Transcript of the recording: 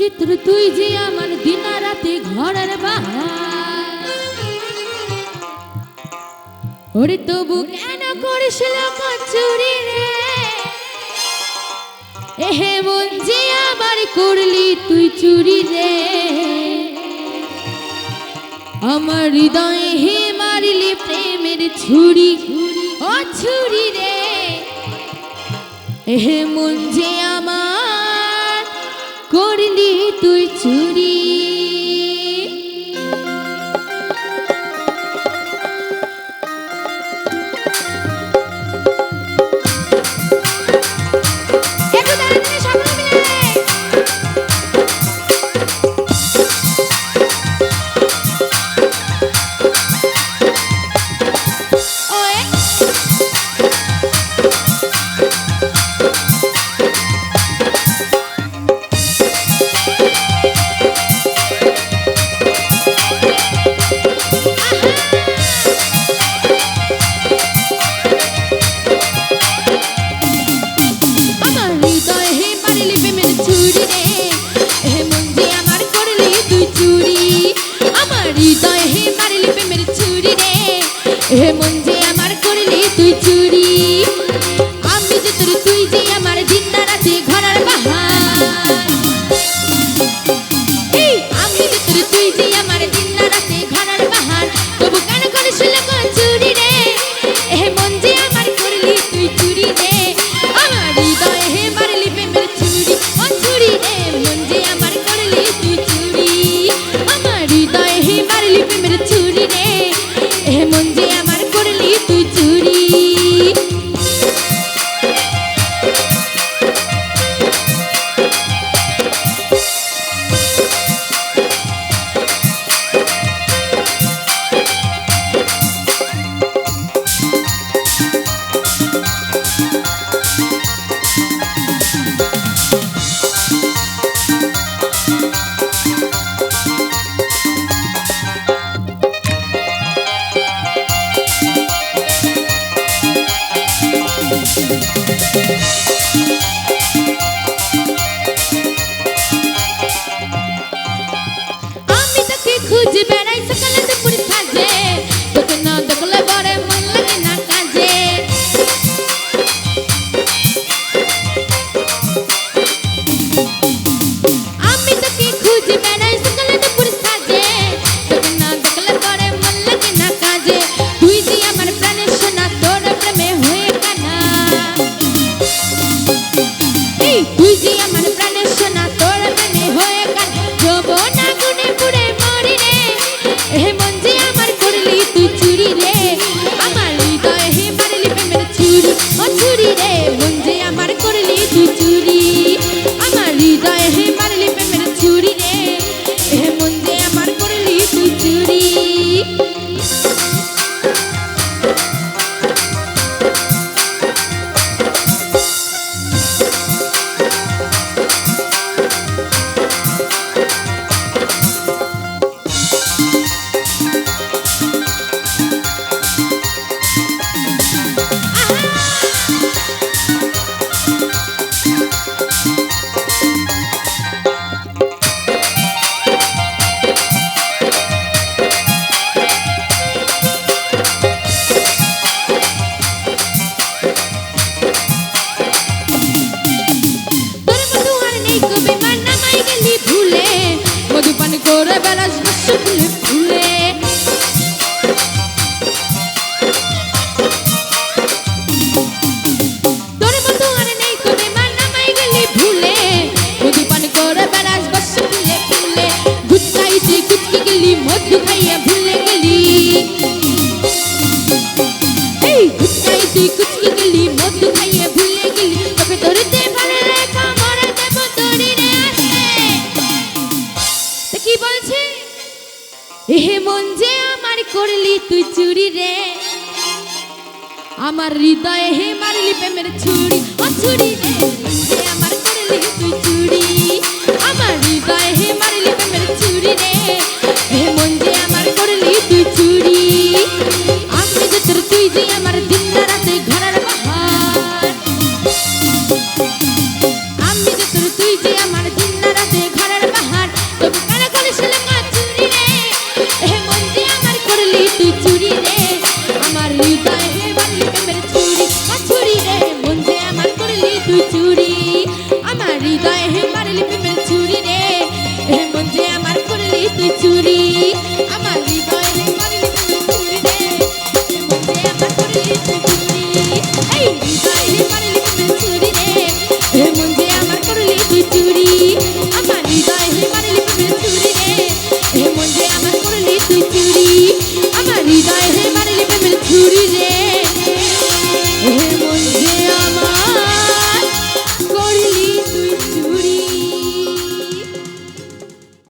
চিত্র তুই যে আমার দিনা রাতে ঘরের বাহার ওরে তবু কেন করেছিল চুরি রে এহে মন যে আমার করলি তুই চুরি রে আমার হৃদয়ে হে মারলি প্রেমের ছুরি ও ছুরি রে এহে মন যে আমার করলি তুই চুরি হে মন যে আমার করলি তুই চুরি আমি যে তোর তুই যে আমার দিন রাতে ঘরের বাহার আমি যে তোর তুই যে আমার দিন রাতে ঘরের বাহার তবু কেন করেছিল চুরি রে হে মন যে আমার করলি তুই চুরি রে আমার হৃদয়ে হে মারলি প্রেমের ছুরি ও ছুরি রে মন যে আমার করলি তুই চুরি আমার হৃদয়ে হে মারলি প্রেমের ছুরি রে হে মন যে আমার করলি তুই চুরি আমি তোকে খুঁজে বেড়াই সকালে দুপুর সাজে তোকে না দেখলে পরে মন লাগে না কাজে আমি তোকে খুঁজে বেড়াই সকালে দুপুর সাজে তোকে না দেখলে পরে মন লাগে না কাজে তুই যে আমার প্রাণের সোনা তোর প্রেমে হয়ে কানা তুই যে আমার প্রাণের সোনা তোর প্রেমে হয়ে কানা যৌবনা গুনে পুড়ে মরি রে হে মন যে আমার করলি তুই চুরি রে আমার হৃদয়ে হে মারলি প্রেমের ছুরি ও ছুরি রে মন যে আমার করলি তুই চুরি আমার হৃদয়ে হে মারলি প্রেমের ছুরি রে হে মন যে আমার করলি তুই চুরি মধুপান করে বেড়াস ফুলে ফুলে তোর মতো আর নেই কবে মানামাই গেলি ভুলে মধুপান করে বেড়াস ফুলে ফুলে গুটকাইতে গুটকে গেলি মধু খাইয়া ভুলে গেলি গুটকাইতে গুটকে গেলি মধু খাইয়া ভুলে গেলি তোকে ধরতে পারে রেখা মরে দেব তোরি রে কি বলছে হে মন যে আমার করলি তুই চুরি রে আমার হৃদয়ে হে মারলি প্রেমের ছুরি ও ছুরি রে মন যে আমার করলি তুই চুরি আমার হৃদয়ে হে মারলি প্রেমের ছুরি রে হে মন যে আমার করলি তুই চুরি আমি যে তোর তুই যে আমার দিন রাতে ঘরের বাহার আমি যে তোর তুই যে আমার দিন রাতে ঘরের বাহার তুই চুরি আমার হৃদয়ে মারলি প্রেমের ছুরি রে এ মন যে আমার করলি তুই চুরি আমার